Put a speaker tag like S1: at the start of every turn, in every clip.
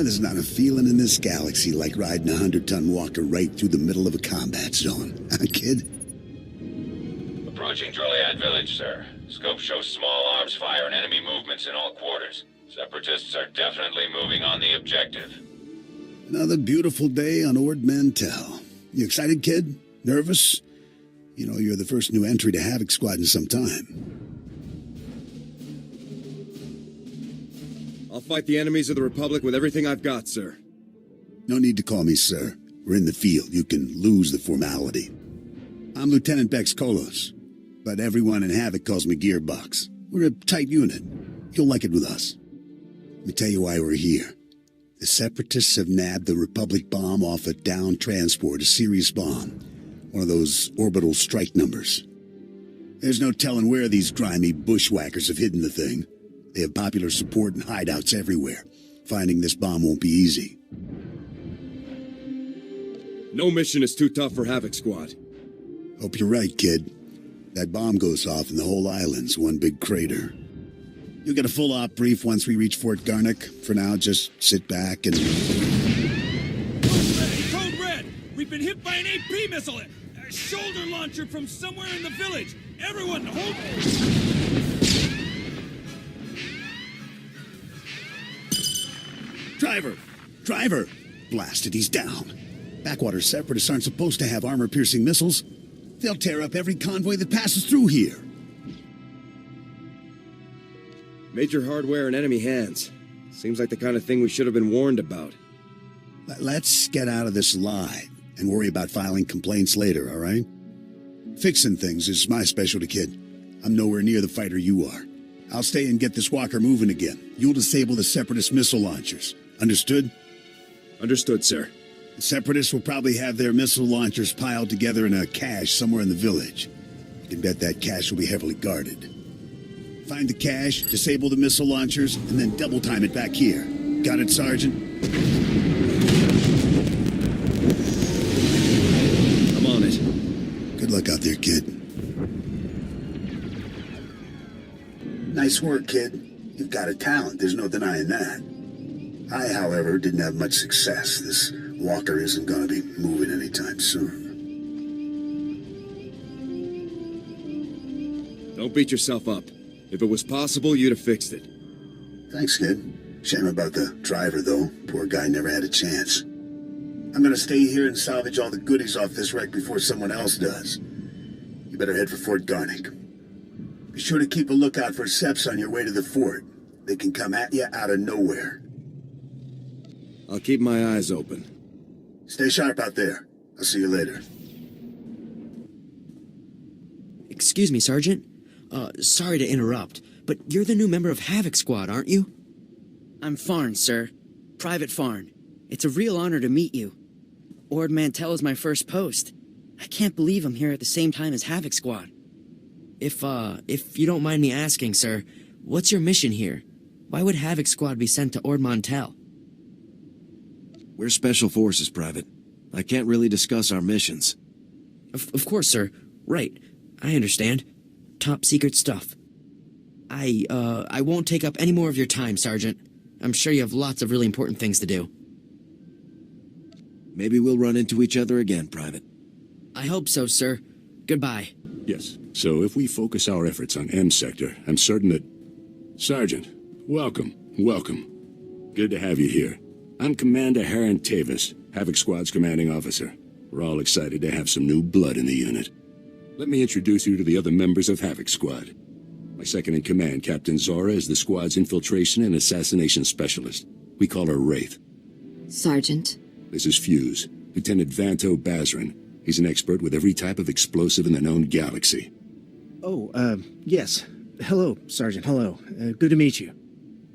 S1: there's not a feeling in this galaxy like riding a 100-ton walker right through the middle of a combat zone. Huh, kid?
S2: Approaching Droliad village, sir. Scope shows small arms fire and enemy movements in all quarters. Separatists are definitely moving on the objective.
S1: Another beautiful day on Ord Mantell. You excited, kid? Nervous? You know, you're the first new entry to Havoc Squad in some time.
S3: I'll fight the enemies of the Republic with everything I've got, sir.
S1: No need to call me sir. We're in the field. You can lose the formality. I'm Lieutenant Bex Kolos, but everyone in Havoc calls me Gearbox. We're a tight unit. You'll like it with us. Let me tell you why we're here. The Separatists have nabbed the Republic bomb off a downed transport, a Sirius bomb. One of those orbital strike numbers. There's no telling where these grimy bushwhackers have hidden the thing. They have popular support and hideouts everywhere. Finding this bomb won't be easy.
S3: No mission is too tough for Havoc Squad.
S1: Hope you're right, kid. That bomb goes off and the whole island's one big crater. You'll get a full op brief once we reach Fort Garnick. For now, just sit back and...
S4: Code Red! We've been hit by an AP missile! A shoulder launcher from somewhere in the village! Everyone, hold...
S1: Driver! Driver! Blasted, he's down. Backwater Separatists aren't supposed to have armor-piercing missiles. They'll tear up every convoy that passes through here.
S3: Major hardware in enemy hands. Seems like the kind of thing we should have been warned about.
S1: Let's get out of this lie and worry about filing complaints later, all right? Fixing things is my specialty, kid. I'm nowhere near the fighter you are. I'll stay and get this walker moving again. You'll disable the Separatist missile launchers. Understood?
S3: Understood, sir.
S1: The Separatists will probably have their missile launchers piled together in a cache somewhere in the village. You can bet that cache will be heavily guarded. Find the cache, disable the missile launchers, and then double time it back here. Got it, Sergeant?
S3: I'm on it.
S1: Good luck out there, kid. Nice work, kid. You've got a talent, there's no denying that. I, however, didn't have much success. This walker isn't going to be moving anytime soon.
S3: Don't beat yourself up. If it was possible, you'd have fixed it.
S1: Thanks, kid. Shame about the driver, though. Poor guy never had a chance. I'm going to stay here and salvage all the goodies off this wreck before someone else does. You better head for Fort Garnick. Be sure to keep a lookout for Seps on your way to the fort. They can come at you out of nowhere.
S3: I'll keep my eyes open.
S1: Stay sharp out there. I'll see you later.
S5: Excuse me, Sergeant. Sorry to interrupt, but you're the new member of Havoc Squad, aren't you? I'm Farn, sir. Private Farn. It's a real honor to meet you. Ord Mantell is my first post. I can't believe I'm here at the same time as Havoc Squad. If you don't mind me asking, sir, what's your mission here? Why would Havoc Squad be sent to Ord Mantell?
S6: We're Special Forces, Private. I can't really discuss our missions.
S5: Of course, sir. Right. I understand. Top secret stuff. I won't take up any more of your time, Sergeant. I'm sure you have lots of really important things to do.
S6: Maybe we'll run into each other again, Private.
S5: I hope so, sir. Goodbye.
S7: Yes, so if we focus our efforts on M Sector, I'm certain that... Sergeant, welcome. Good to have you here. I'm Commander Heron Tavis, Havoc Squad's commanding officer. We're all excited to have some new blood in the unit. Let me introduce you to the other members of Havoc Squad. My second-in-command, Captain Zora, is the squad's infiltration and assassination specialist. We call her Wraith.
S8: Sergeant.
S7: This is Fuse, Lieutenant Vanto Bazrin. He's an expert with every type of explosive in the known galaxy.
S9: Oh, yes. Hello, Sergeant, hello. Good to meet you.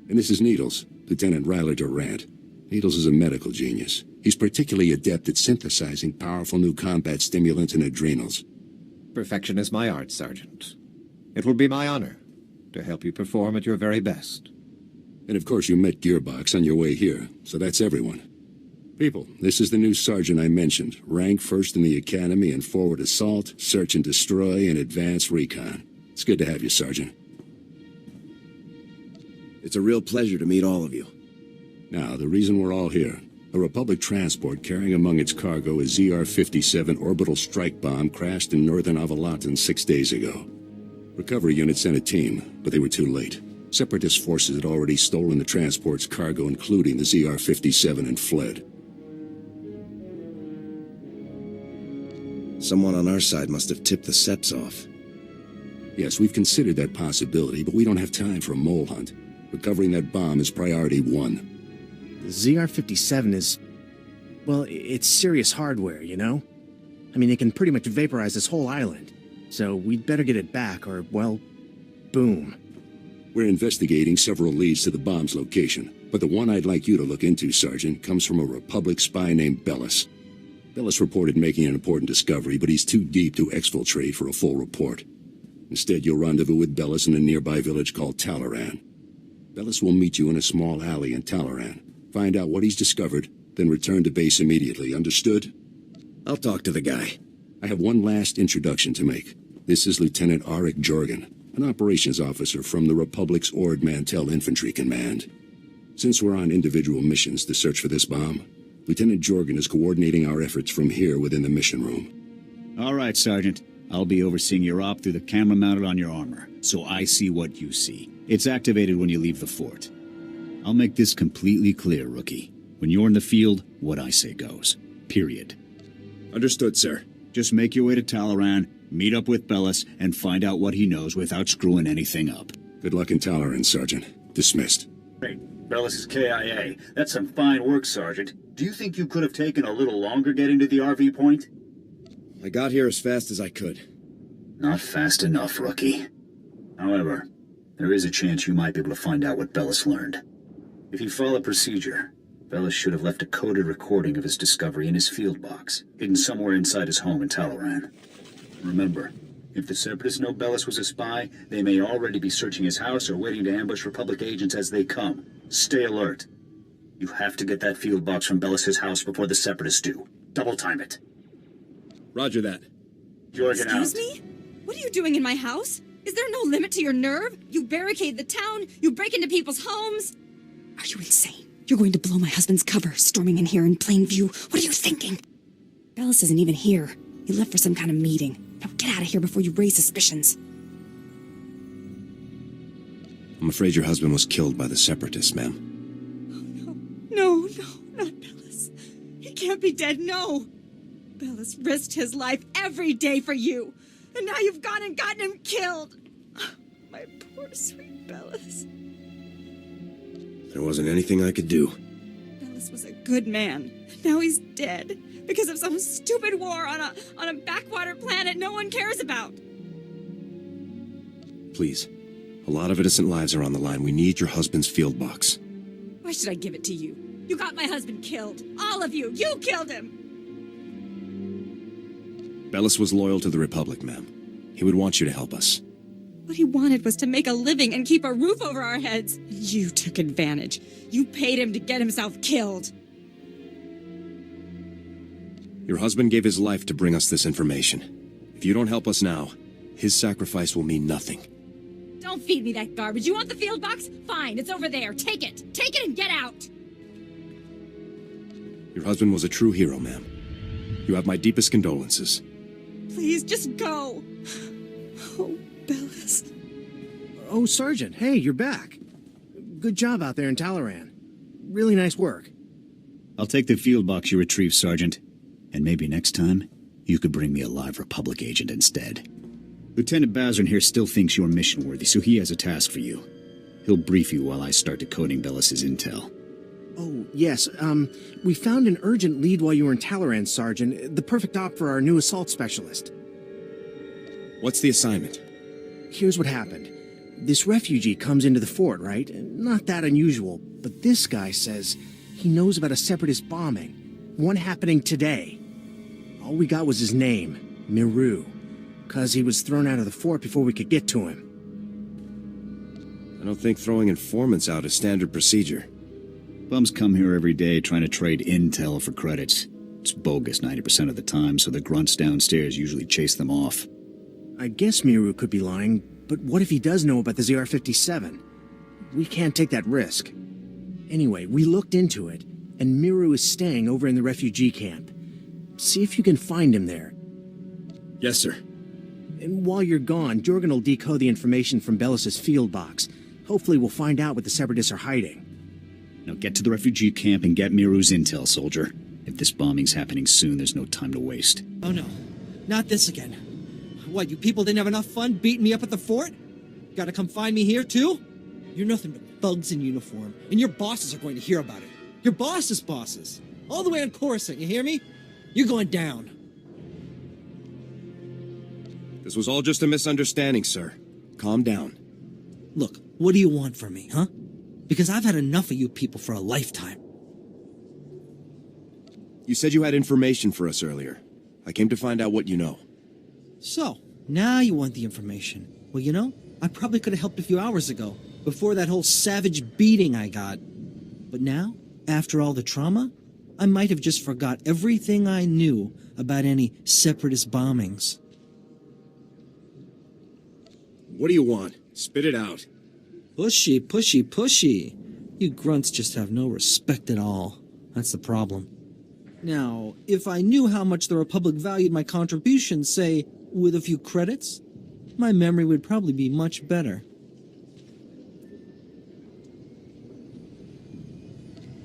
S7: And this is Needles, Lieutenant Ryler Durant. Needles is a medical genius. He's particularly adept at synthesizing powerful new combat stimulants and adrenals.
S10: Perfection is my art, Sergeant. It will be my honor to help you perform at your very best.
S7: And of course you met Gearbox on your way here, so that's everyone. People, this is the new sergeant I mentioned, rank first in the academy in forward assault, search and destroy, and advanced recon. It's good to have you, Sergeant.
S6: It's a real pleasure to meet all of you.
S7: Now, the reason we're all here. A Republic transport carrying among its cargo a ZR-57 orbital strike bomb crashed in northern Avalatan 6 days ago. Recovery units sent a team, but they were too late. Separatist forces had already stolen the transport's cargo, including the ZR-57, and fled.
S6: Someone on our side must have tipped the Seps off.
S7: Yes, we've considered that possibility, but we don't have time for a mole hunt. Recovering that bomb is priority 1.
S9: The ZR-57 is... well, it's serious hardware, you know? I mean, it can pretty much vaporize this whole island. So we'd better get it back, or, well, boom.
S7: We're investigating several leads to the bomb's location, but the one I'd like you to look into, Sergeant, comes from a Republic spy named Bellis. Bellis reported making an important discovery, but he's too deep to exfiltrate for a full report. Instead, you'll rendezvous with Bellis in a nearby village called Talaran. Bellis will meet you in a small alley in Talaran. Find out what he's discovered, then return to base immediately. Understood?
S6: I'll talk to the guy.
S7: I have one last introduction to make. This is Lieutenant Arik Jorgen, an operations officer from the Republic's Ord Mantell Infantry Command. Since we're on individual missions to search for this bomb, Lieutenant Jorgen is coordinating our efforts from here within the mission room.
S8: All right, Sergeant. I'll be overseeing your op through the camera mounted on your armor, so I see what you see. It's activated when you leave the fort. I'll make this completely clear, Rookie. When you're in the field, what I say goes. Period.
S3: Understood, sir.
S8: Just make your way to Talaran, meet up with Bellis, and find out what he knows without screwing anything up.
S7: Good luck in Talaran, Sergeant. Dismissed.
S8: Great. Bellis is KIA. That's some fine work, Sergeant. Do you think you could have taken a little longer getting to the RV point?
S3: I got here as fast as I could.
S8: Not fast enough, Rookie. However, there is a chance you might be able to find out what Bellis learned. If you follow procedure, Bellis should have left a coded recording of his discovery in his field box, hidden somewhere inside his home in Talaran. Remember, if the Separatists know Bellis was a spy, they may already be searching his house or waiting to ambush Republic agents as they come. Stay alert. You have to get that field box from Bellis's house before the Separatists do. Double time it.
S3: Roger that.
S8: Jorgen out.
S11: Excuse me? What are you doing in my house? Is there no limit to your nerve? You barricade the town, you break into people's homes. Are you insane? You're going to blow my husband's cover, storming in here in plain view. What are you thinking? Bellis isn't even here. He left for some kind of meeting. Now get out of here before you raise suspicions.
S6: I'm afraid your husband was killed by the Separatists, ma'am.
S11: No, not Bellis. He can't be dead, no. Bellis risked his life every day for you. And now you've gone and gotten him killed. My poor, sweet Bellis.
S6: There wasn't anything I could do.
S11: Bellis was a good man. Now he's dead because of some stupid war on a backwater planet no one cares about.
S6: Please. A lot of innocent lives are on the line. We need your husband's field box.
S11: Why should I give it to you? You got my husband killed. All of you. You killed him.
S6: Bellis was loyal to the Republic, ma'am. He would want you to help us.
S11: What he wanted was to make a living and keep a roof over our heads. You took advantage. You paid him to get himself killed.
S6: Your husband gave his life to bring us this information. If you don't help us now, his sacrifice will mean nothing.
S11: Don't feed me that garbage. You want the field box? Fine, it's over there. Take it. Take it and get out.
S6: Your husband was a true hero, ma'am. You have my deepest condolences.
S11: Please, just go. Oh, Bellis.
S9: Oh, Sergeant, hey, you're back. Good job out there in Talaran. Really nice work.
S8: I'll take the field box you retrieved, Sergeant. And maybe next time, you could bring me a live Republic agent instead. Lieutenant Bazrin here still thinks you're mission-worthy, so he has a task for you. He'll brief you while I start decoding Bellis's intel.
S9: Oh, yes, we found an urgent lead while you were in Talaran, Sergeant. The perfect op for our new assault specialist.
S6: What's the assignment?
S9: Here's what happened. This refugee comes into the fort, right? Not that unusual, but this guy says he knows about a Separatist bombing. One happening today. All we got was his name, Miru, 'cause he was thrown out of the fort before we could get to him.
S6: I don't think throwing informants out is standard procedure.
S8: Bums come here every day trying to trade intel for credits. It's bogus 90% of the time, so the grunts downstairs usually chase them off.
S9: I guess Miru could be lying, but what if he does know about the ZR-57? We can't take that risk. Anyway, we looked into it, and Miru is staying over in the refugee camp. See if you can find him there.
S3: Yes, sir.
S9: And while you're gone, Jorgen will decode the information from Bellis's field box. Hopefully we'll find out what the Separatists are hiding.
S8: Now get to the refugee camp and get Miru's intel, soldier. If this bombing's happening soon, there's no time to waste.
S12: Oh no, not this again. What, you people didn't have enough fun beating me up at the fort? Gotta come find me here too? You're nothing but thugs in uniform, and your bosses are going to hear about it. Your boss's bosses. All the way on Coruscant, you hear me? You're going down.
S6: This was all just a misunderstanding, sir. Calm down.
S12: Look, what do you want from me, huh? Because I've had enough of you people for a lifetime.
S6: You said you had information for us earlier. I came to find out what you know.
S12: So, now you want the information. Well, you know, I probably could have helped a few hours ago, before that whole savage beating I got. But now, after all the trauma, I might have just forgot everything I knew about any separatist bombings.
S6: What do you want? Spit it out.
S12: Pushy, pushy, pushy. You grunts just have no respect at all. That's the problem. Now, if I knew how much the Republic valued my contribution, say, with a few credits, my memory would probably be much better.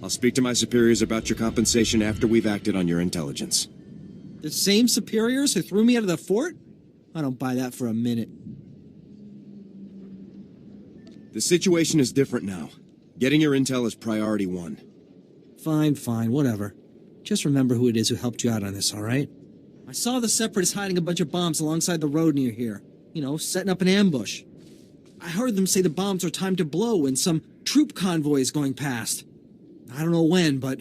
S6: I'll speak to my superiors about your compensation after we've acted on your intelligence.
S12: The same superiors who threw me out of the fort? I don't buy that for a minute.
S6: The situation is different now. Getting your intel is priority one.
S12: Fine, fine, whatever. Just remember who it is who helped you out on this, all right? I saw the Separatists hiding a bunch of bombs alongside the road near here. You know, setting up an ambush. I heard them say the bombs are timed to blow when some troop convoy is going past. I don't know when, but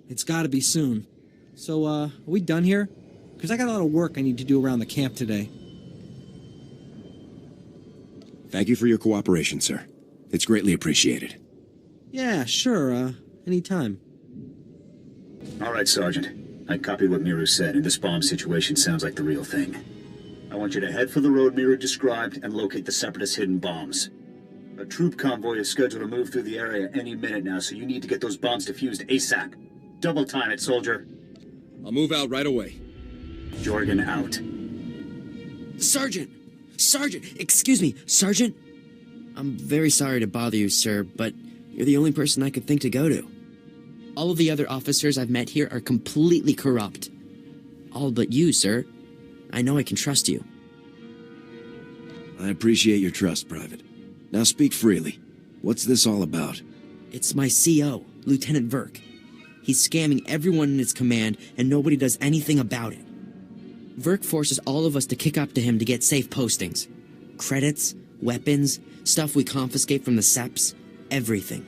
S12: it's gotta be soon. So, are we done here? Because I got a lot of work I need to do around the camp today.
S6: Thank you for your cooperation, sir. It's greatly appreciated.
S12: Yeah, sure, anytime.
S8: All right, Sergeant. I copied what Miru said, and this bomb situation sounds like the real thing. I want you to head for the road Miru described and locate the Separatist hidden bombs. A troop convoy is scheduled to move through the area any minute now, so you need to get those bombs defused ASAP. Double time it, soldier.
S6: I'll move out right away.
S8: Jorgen out.
S5: Sergeant! Sergeant! Excuse me, Sergeant? I'm very sorry to bother you, sir, but you're the only person I could think to go to. All of the other officers I've met here are completely corrupt. All but you, sir. I know I can trust you.
S6: I appreciate your trust, Private. Now speak freely. What's this all about?
S5: It's my CO, Lieutenant Verk. He's scamming everyone in his command, and nobody does anything about it. Verk forces all of us to kick up to him to get safe postings. Credits, weapons, stuff we confiscate from the Seps, everything.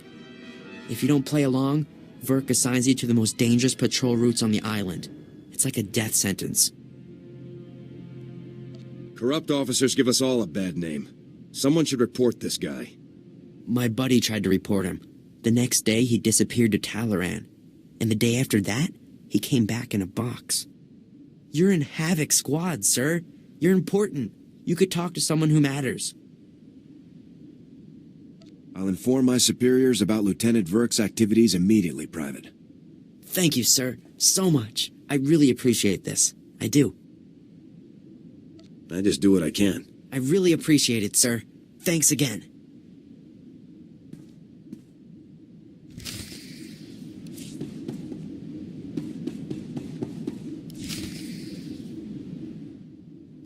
S5: If you don't play along, Verk assigns you to the most dangerous patrol routes on the island. It's like a death sentence.
S6: Corrupt officers give us all a bad name. Someone should report this guy.
S5: My buddy tried to report him. The next day, he disappeared to Talaran. And the day after that, he came back in a box. You're in Havoc Squad, sir. You're important. You could talk to someone who matters.
S6: I'll inform my superiors about Lieutenant Verk's activities immediately, Private.
S5: Thank you, sir. So much. I really appreciate this. I do.
S6: I just do what I can.
S5: I really appreciate it, sir. Thanks again.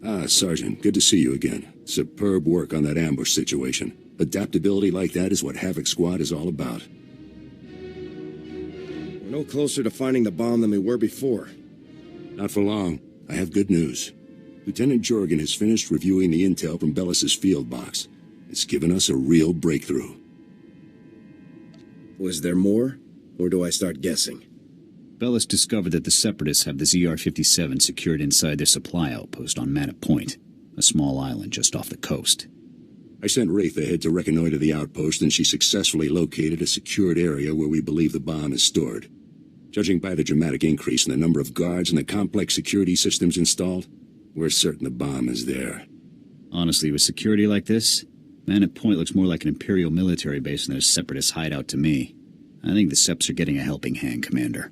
S7: Ah, Sergeant, good to see you again. Superb work on that ambush situation. Adaptability like that is what Havoc Squad is all about.
S6: We're no closer to finding the bomb than we were before.
S7: Not for long. I have good news. Lieutenant Jorgen has finished reviewing the intel from Bellis's field box. It's given us a real breakthrough.
S6: Was there more? Or do I start guessing?
S8: Bellis discovered that the Separatists have the ZR-57 secured inside their supply outpost on Manor Point, a small island just off the coast.
S7: I sent Wraith ahead to reconnoiter the outpost, and she successfully located a secured area where we believe the bomb is stored. Judging by the dramatic increase in the number of guards and the complex security systems installed, we're certain the bomb is there.
S8: Honestly, with security like this, Manor Point looks more like an Imperial military base than a Separatist hideout to me. I think the Seps are getting a helping hand, Commander.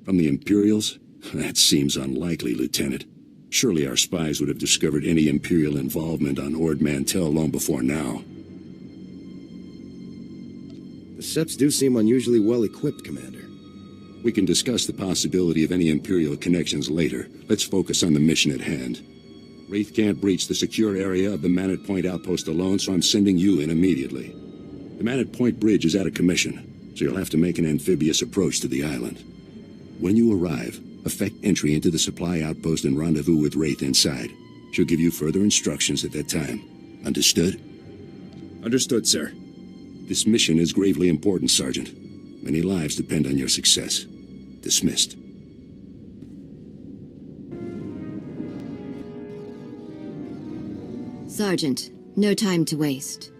S7: From the Imperials? That seems unlikely, Lieutenant. Surely our spies would have discovered any Imperial involvement on Ord Mantell long before now.
S3: The Seps do seem unusually well-equipped, Commander.
S7: We can discuss the possibility of any Imperial connections later. Let's focus on the mission at hand. Wraith can't breach the secure area of the Manat Point outpost alone, so I'm sending you in immediately. The Manat Point bridge is out of commission, so you'll have to make an amphibious approach to the island. When you arrive, effect entry into the supply outpost and rendezvous with Wraith inside. She'll give you further instructions at that time. Understood?
S3: Understood, sir.
S7: This mission is gravely important, Sergeant. Many lives depend on your success. Dismissed.
S13: Sergeant, no time to waste.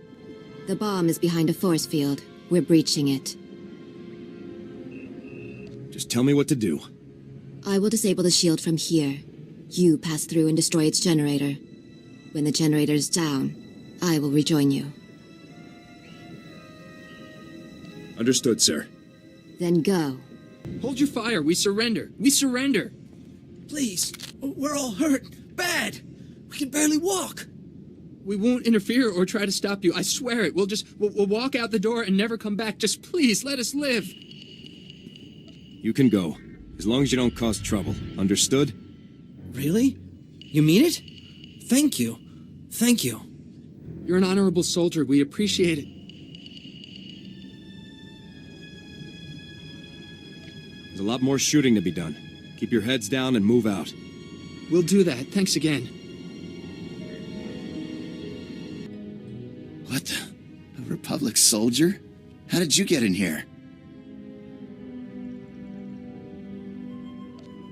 S13: The bomb is behind a force field. We're breaching it.
S6: Just tell me what to do.
S13: I will disable the shield from here. You pass through and destroy its generator. When the generator is down, I will rejoin you.
S3: Understood, sir.
S13: Then go.
S14: Hold your fire. We surrender. We surrender.
S12: Please, we're all hurt. Bad. We can barely walk.
S14: We won't interfere or try to stop you. I swear it. We'll walk out the door and never come back. Just please, let us live.
S6: You can go, as long as you don't cause trouble. Understood?
S12: Really? You mean it? Thank you. Thank you.
S14: You're an honorable soldier. We appreciate it.
S6: There's a lot more shooting to be done. Keep your heads down and move out.
S14: We'll do that. Thanks again.
S15: What the? A Republic soldier? How did you get in here?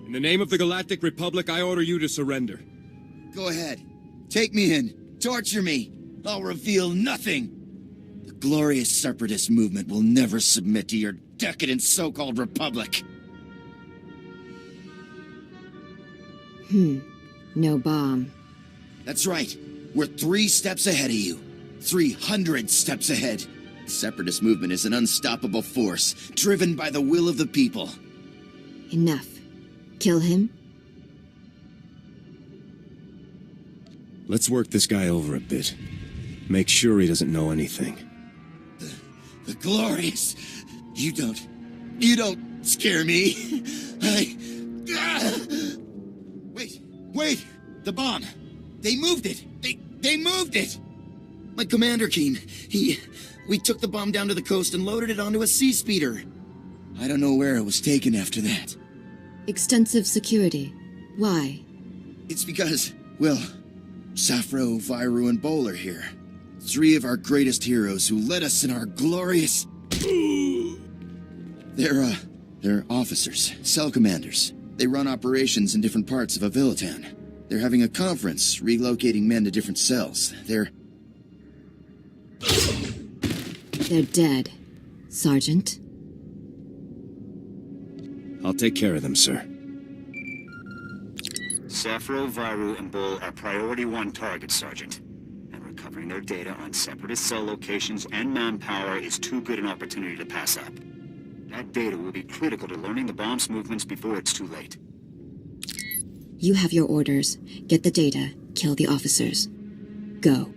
S6: In the name of the Galactic Republic, I order you to surrender.
S15: Go ahead. Take me in. Torture me. I'll reveal nothing. The glorious separatist movement will never submit to your decadent so-called Republic.
S13: No bomb.
S15: That's right. We're 3 steps ahead of you. 300 steps ahead. The separatist movement is an unstoppable force, driven by the will of the people.
S13: Enough. Kill him?
S6: Let's work this guy over a bit. Make sure he doesn't know anything.
S15: The glorious... You don't scare me. Wait! The bomb! They moved it! They moved it! My commander came. We took the bomb down to the coast and loaded it onto a sea speeder. I don't know where it was taken after that.
S13: Extensive security. Why?
S15: It's because, well, SWTOR, Viru, and Bol are here. 3 of our greatest heroes who led us in our glorious... They're officers, cell commanders. They run operations in different parts of Avilitan. They're having a conference, relocating men to different cells. They're
S13: dead, Sergeant.
S6: I'll take care of them, sir.
S8: SWTOR, Viru, and Bol are Priority 1 targets, Sergeant. And recovering their data on separatist cell locations and manpower is too good an opportunity to pass up. That data will be critical to learning the bomb's movements before it's too late.
S13: You have your orders. Get the data. Kill the officers. Go.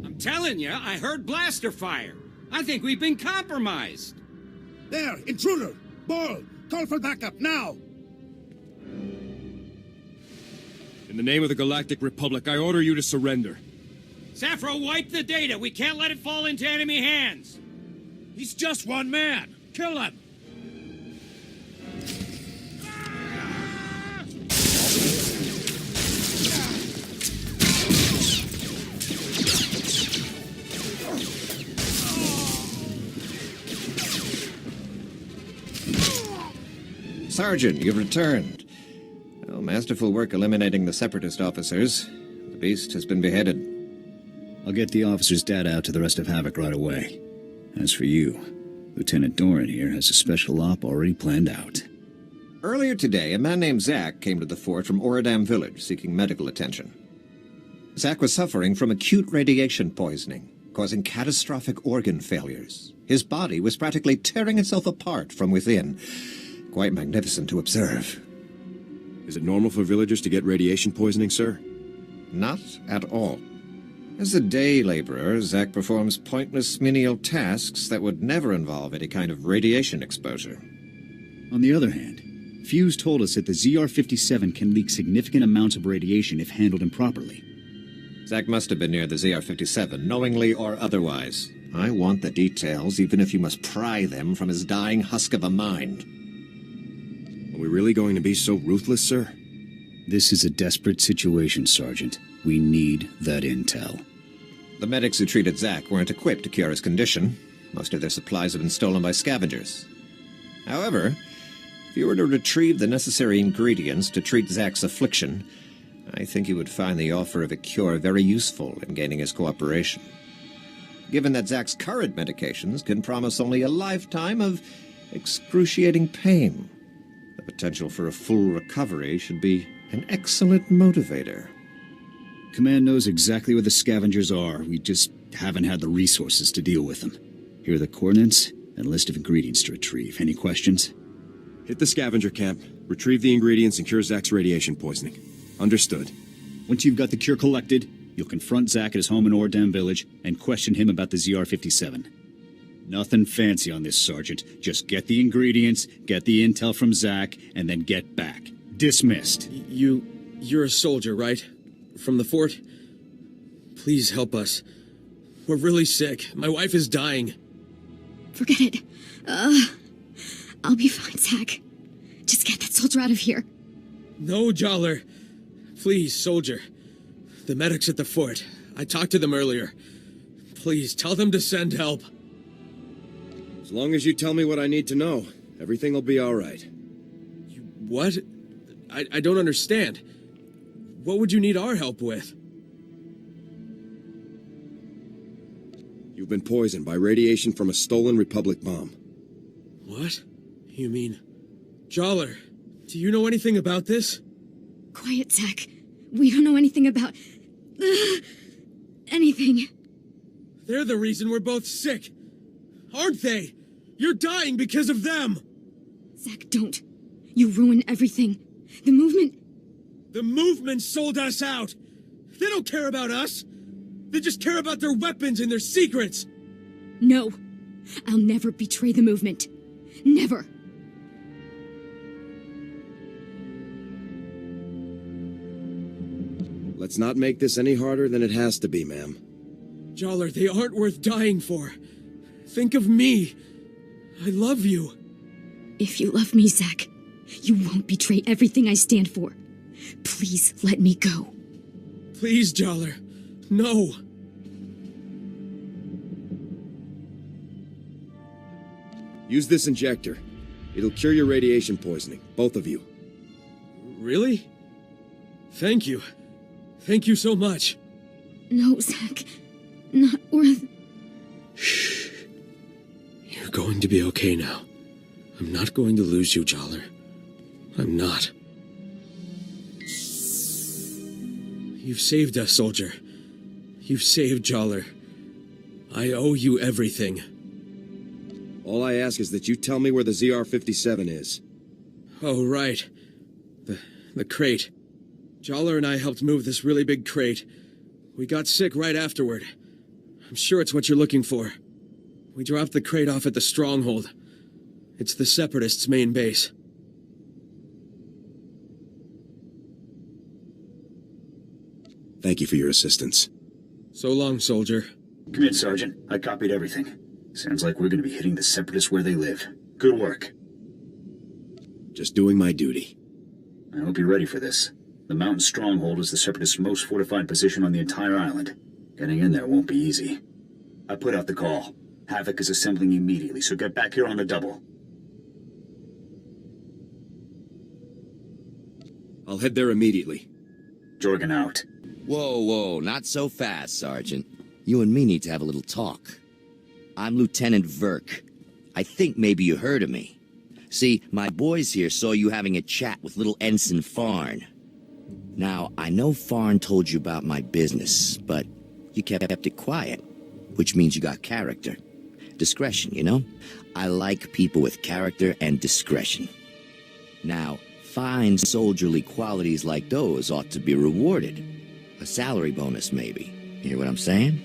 S4: I'm telling you, I heard blaster fire. I think we've been compromised.
S1: There, intruder! Bol, call for backup, now!
S6: In the name of the Galactic Republic, I order you to surrender.
S4: SWTOR, wipe the data. We can't let it fall into enemy hands. He's just one man. Kill him.
S10: Sergeant, you've returned. Well, masterful work eliminating the Separatist officers. The beast has been beheaded.
S8: I'll get the officer's data out to the rest of Havoc right away. As for you, Lieutenant Doran here has a special op already planned out.
S10: Earlier today, a man named Zack came to the fort from Oradam village seeking medical attention. Zack was suffering from acute radiation poisoning, causing catastrophic organ failures. His body was practically tearing itself apart from within. Quite magnificent to observe.
S6: Is it normal for villagers to get radiation poisoning, sir?
S10: Not at all. As a day laborer, Zack performs pointless menial tasks that would never involve any kind of radiation exposure.
S8: On the other hand, Fuse told us that the ZR-57 can leak significant amounts of radiation if handled improperly.
S10: Zack must have been near the ZR-57, knowingly or otherwise. I want the details, even if you must pry them from his dying husk of a mind.
S6: Are we really going to be so ruthless, sir?
S8: This is a desperate situation, Sergeant. We need that intel.
S10: The medics who treated Zack weren't equipped to cure his condition. Most of their supplies have been stolen by scavengers. However, if you were to retrieve the necessary ingredients to treat Zack's affliction, I think you would find the offer of a cure very useful in gaining his cooperation. Given that Zack's current medications can promise only a lifetime of excruciating pain, the potential for a full recovery should be an excellent motivator.
S8: Command knows exactly where the scavengers are. We just haven't had the resources to deal with them. Here are the coordinates and a list of ingredients to retrieve. Any questions?
S6: Hit the scavenger camp, retrieve the ingredients, and cure Zack's radiation poisoning. Understood.
S8: Once you've got the cure collected, you'll confront Zack at his home in Ordam village and question him about the ZR-57. Nothing fancy on this, Sergeant. Just get the ingredients, get the intel from Zack, and then get back. Dismissed.
S4: You're a soldier, right? From the fort? Please help us. We're really sick. My wife is dying.
S11: Forget it. I'll be fine, Zack. Just get that soldier out of here.
S4: No, Jollar. Please, soldier. The medics at the fort. I talked to them earlier. Please, tell them to send help.
S6: As long as you tell me what I need to know, everything will be all right.
S4: What? I don't understand. What would you need our help with?
S6: You've been poisoned by radiation from a stolen Republic bomb.
S4: What? You mean... Jollar, do you know anything about this?
S11: Quiet, Zack. We don't know anything about... anything.
S4: They're the reason we're both sick. Aren't they? You're dying because of them!
S11: Zack, don't. You ruin everything. The movement...
S4: The movement sold us out! They don't care about us! They just care about their weapons and their secrets!
S11: No. I'll never betray the movement. Never.
S6: Let's not make this any harder than it has to be, ma'am.
S4: Jollar, they aren't worth dying for. Think of me. I love you.
S11: If you love me, Zack, you won't betray everything I stand for. Please let me go.
S4: Please, Jollar. No.
S6: Use this injector. It'll cure your radiation poisoning, both of you.
S4: Really? Thank you. Thank you so much.
S11: No, Zack. Not worth...
S4: Shh. You're going to be okay now. I'm not going to lose you, Jollar. I'm not. You've saved us, soldier. You've saved Jollar. I owe you everything.
S6: All I ask is that you tell me where the ZR-57 is.
S4: Oh, right. The crate. Jollar and I helped move this really big crate. We got sick right afterward. I'm sure it's what you're looking for. We dropped the crate off at the stronghold. It's the Separatists' main base.
S6: Thank you for your assistance.
S4: So long, soldier.
S8: Come in, Sergeant. I copied everything. Sounds like we're going to be hitting the Separatists where they live. Good work.
S6: Just doing my duty.
S8: I hope you're ready for this. The mountain stronghold is the Separatists' most fortified position on the entire island. Getting in there won't be easy. I put out the call. Havoc is assembling immediately, so get back here on the double.
S6: I'll head there immediately.
S8: Jorgen out.
S16: Whoa, not so fast, Sergeant. You and me need to have a little talk. I'm Lieutenant Verk. I think maybe you heard of me. See, my boys here saw you having a chat with little Ensign Farn. Now, I know Farn told you about my business, but you kept it quiet, which means you got character. Discretion, you know? I like people with character and discretion. Now, fine soldierly qualities like those ought to be rewarded. A salary bonus, maybe. You hear what I'm saying?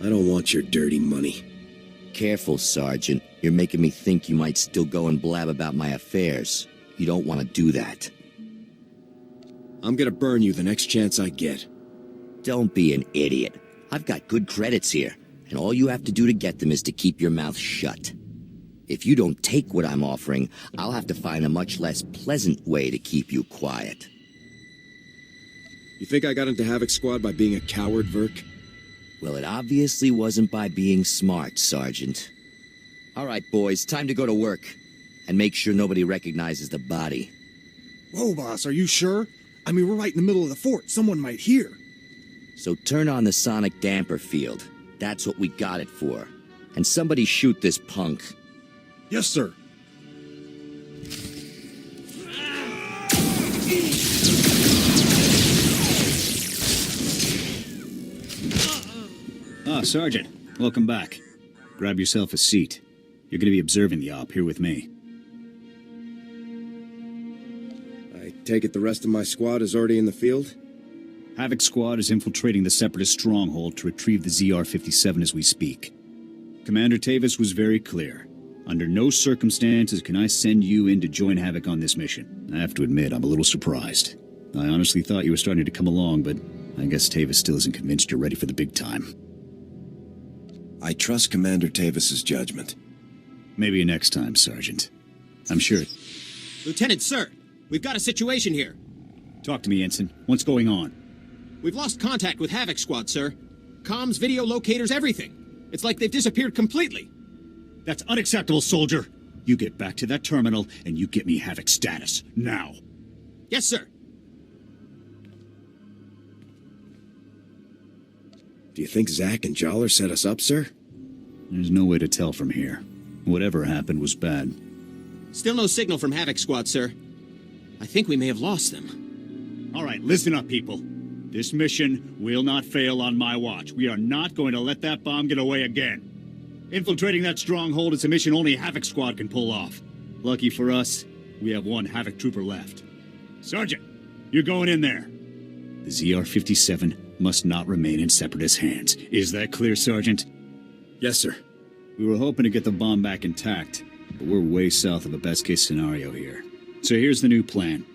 S3: I don't want your dirty money.
S16: Careful, Sergeant. You're making me think you might still go and blab about my affairs. You don't want to do that.
S3: I'm gonna burn you the next chance I get.
S16: Don't be an idiot. I've got good credits here, and all you have to do to get them is to keep your mouth shut. If you don't take what I'm offering, I'll have to find a much less pleasant way to keep you quiet.
S3: You think I got into Havoc Squad by being a coward, Verk?
S16: Well, it obviously wasn't by being smart, Sergeant. All right, boys, time to go to work. And make sure nobody recognizes the body.
S9: Whoa, boss, are you sure? I mean, we're right in the middle of the fort. Someone might hear.
S16: So turn on the sonic damper field. That's what we got it for. And somebody shoot this punk.
S9: Yes, sir.
S8: Ah, Sergeant. Welcome back. Grab yourself a seat. You're going to be observing the op here with me.
S3: I take it the rest of my squad is already in the field?
S8: Havoc Squad is infiltrating the Separatist stronghold to retrieve the ZR-57 as we speak. Commander Tavis was very clear. Under no circumstances can I send you in to join Havoc on this mission. I have to admit, I'm a little surprised. I honestly thought you were starting to come along, but I guess Tavis still isn't convinced you're ready for the big time.
S6: I trust Commander Tavis's judgment.
S8: Maybe next time, Sergeant. I'm sure.
S17: Lieutenant, sir, we've got a situation here.
S8: Talk to me, Ensign. What's going on?
S17: We've lost contact with Havoc Squad, sir. Comms, video locators, everything. It's like they've disappeared completely.
S8: That's unacceptable, soldier. You get back to that terminal, and you get me Havoc status. Now.
S17: Yes, sir.
S3: Do you think Zack and Joller set us up, sir?
S8: There's no way to tell from here. Whatever happened was bad.
S17: Still no signal from Havoc Squad, sir. I think we may have lost them.
S8: All right, listen up, people. This mission will not fail on my watch. We are not going to let that bomb get away again. Infiltrating that stronghold is a mission only Havoc Squad can pull off. Lucky for us, we have one Havoc trooper left. Sergeant, you're going in there. The ZR-57 must not remain in Separatist hands. Is that clear, Sergeant?
S3: Yes, sir.
S8: We were hoping to get the bomb back intact, but we're way south of a best-case scenario here. So here's the new plan.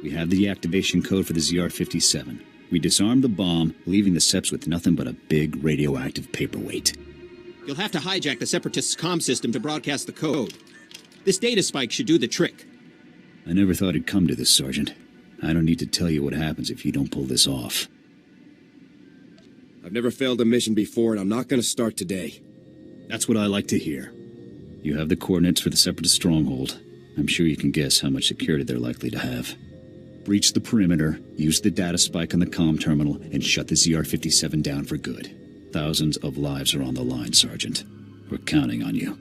S8: We have the deactivation code for the ZR-57. We disarm the bomb, leaving the Seps with nothing but a big radioactive paperweight.
S17: You'll have to hijack the Separatists' comm system to broadcast the code. This data spike should do the trick.
S8: I never thought it'd come to this, Sergeant. I don't need to tell you what happens if you don't pull this off.
S3: I've never failed a mission before, and I'm not going to start today.
S8: That's what I like to hear. You have the coordinates for the Separatist stronghold. I'm sure you can guess how much security they're likely to have. Breach the perimeter, use the data spike on the comm terminal, and shut the ZR-57 down for good. Thousands of lives are on the line, Sergeant. We're counting on you.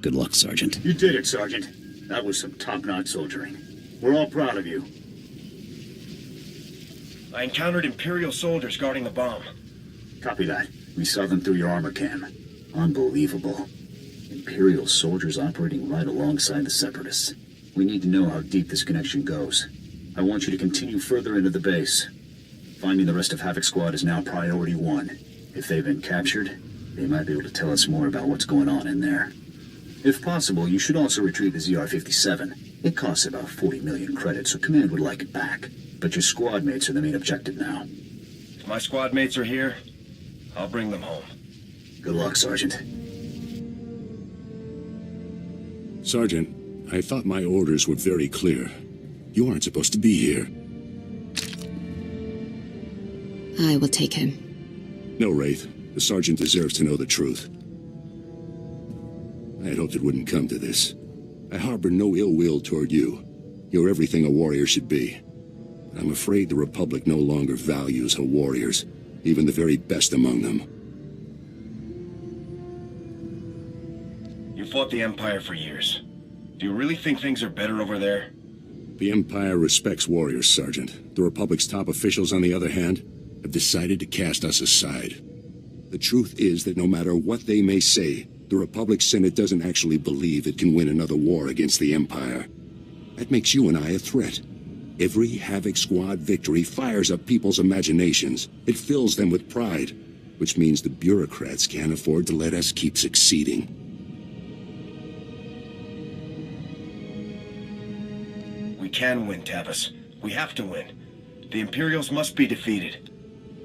S8: Good luck, Sergeant.
S18: You did it, Sergeant. That was some top-notch soldiering. We're all proud of you.
S19: I encountered Imperial soldiers guarding the bomb.
S18: Copy that. We saw them through your armor cam. Unbelievable. Imperial soldiers operating right alongside the Separatists. We need to know how deep this connection goes. I want you to continue further into the base. Finding the rest of Havoc Squad is now priority 1. If they've been captured, they might be able to tell us more about what's going on in there. If possible, you should also retrieve the ZR-57. It costs about 40 million credits, so Command would like it back. But your squad mates are the main objective now.
S19: If my squad mates are here, I'll bring them home.
S18: Good luck, Sergeant.
S7: Sergeant, I thought my orders were very clear. You aren't supposed to be here.
S13: I will take him.
S7: No, Wraith. The Sergeant deserves to know the truth. I had hoped it wouldn't come to this. I harbor no ill will toward you. You're everything a warrior should be. I'm afraid the Republic no longer values her warriors, even the very best among them.
S19: You fought the Empire for years. Do you really think things are better over there?
S7: The Empire respects warriors, Sergeant. The Republic's top officials, on the other hand, have decided to cast us aside. The truth is that no matter what they may say, the Republic Senate doesn't actually believe it can win another war against the Empire. That makes you and I a threat. Every Havoc Squad victory fires up people's imaginations. It fills them with pride, which means the bureaucrats can't afford to let us keep succeeding.
S19: We can win, Tavis. We have to win. The Imperials must be defeated.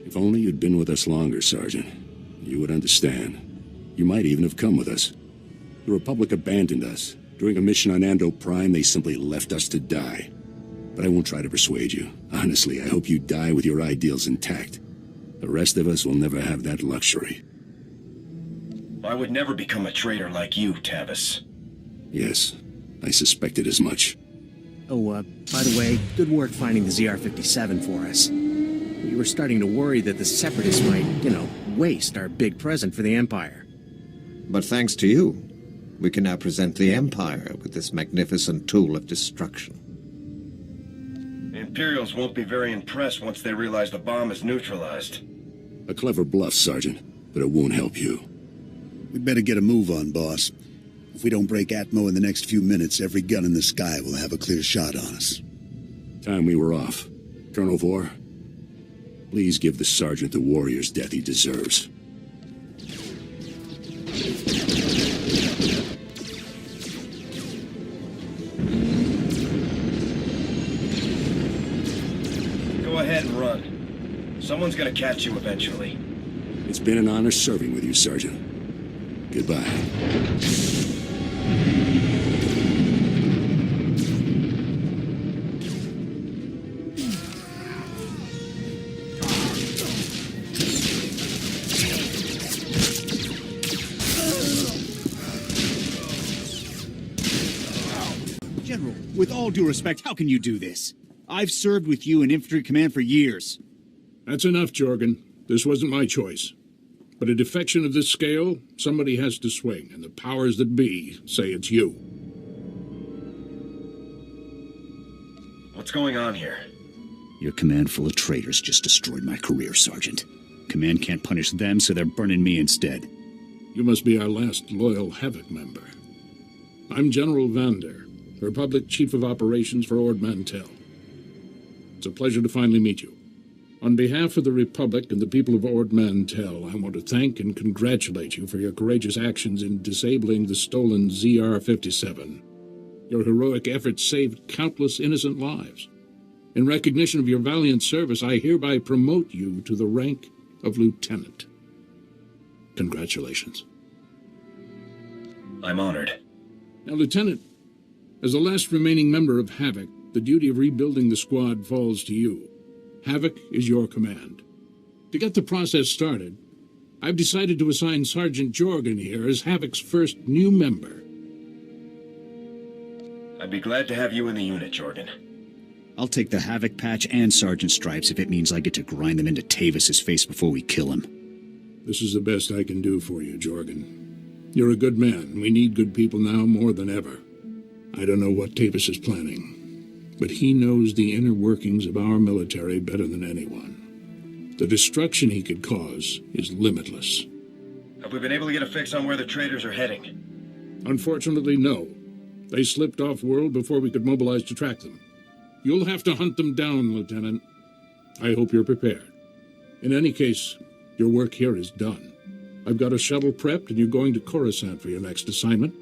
S7: If only you'd been with us longer, Sergeant. You would understand. You might even have come with us. The Republic abandoned us. During a mission on Ando Prime, they simply left us to die. But I won't try to persuade you. Honestly, I hope you die with your ideals intact. The rest of us will never have that luxury.
S19: I would never become a traitor like you, Tavis.
S7: Yes, I suspected as much.
S9: Oh, by the way, good work finding the ZR-57 for us. We were starting to worry that the Separatists might, waste our big present for the Empire.
S10: But thanks to you, we can now present the Empire with this magnificent tool of destruction.
S19: The Imperials won't be very impressed once they realize the bomb is neutralized.
S7: A clever bluff, Sergeant, but it won't help you.
S1: We'd better get a move on, boss. If we don't break Atmo in the next few minutes, every gun in the sky will have a clear shot on us.
S7: Time we were off. Colonel Vore, please give the Sergeant the warrior's death he deserves.
S19: Go ahead and run. Someone's gonna catch you eventually.
S7: It's been an honor serving with you, Sergeant. Goodbye.
S20: General, with all due respect, how can you do this? I've served with you in infantry command for years.
S21: That's enough, Jorgen. This wasn't my choice. But a defection of this scale, somebody has to swing, and the powers that be say it's you.
S19: What's going on here?
S20: Your command full of traitors just destroyed my career, Sergeant. Command can't punish them, so they're burning me instead.
S21: You must be our last loyal Havoc member. I'm General Vander, Republic Chief of Operations for Ord Mantell. It's a pleasure to finally meet you. On behalf of the Republic and the people of Ord Mantell, I want to thank and congratulate you for your courageous actions in disabling the stolen ZR-57. Your heroic efforts saved countless innocent lives. In recognition of your valiant service, I hereby promote you to the rank of Lieutenant. Congratulations.
S19: I'm honored.
S21: Now, Lieutenant, as the last remaining member of Havoc, the duty of rebuilding the squad falls to you. Havoc is your command. To get the process started, I've decided to assign Sergeant Jorgen here as Havoc's first new member.
S19: I'd be glad to have you in the unit, Jorgen.
S20: I'll take the Havoc patch and Sergeant Stripes if it means I get to grind them into Tavis's face before we kill him.
S21: This is the best I can do for you, Jorgen. You're a good man. We need good people now more than ever. I don't know what Tavis is planning, but he knows the inner workings of our military better than anyone. The destruction he could cause is limitless.
S19: Have we been able to get a fix on where the traitors are heading?
S21: Unfortunately, no. They slipped off-world before we could mobilize to track them. You'll have to hunt them down, Lieutenant. I hope you're prepared. In any case, your work here is done. I've got a shuttle prepped, and you're going to Coruscant for your next assignment.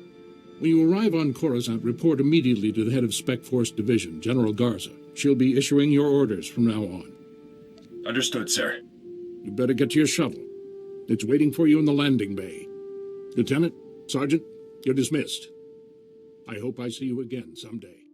S21: When you arrive on Coruscant, report immediately to the head of Spec Force Division, General Garza. She'll be issuing your orders from now on.
S19: Understood, sir.
S21: You better get to your shuttle. It's waiting for you in the landing bay. Lieutenant, Sergeant, you're dismissed. I hope I see you again someday.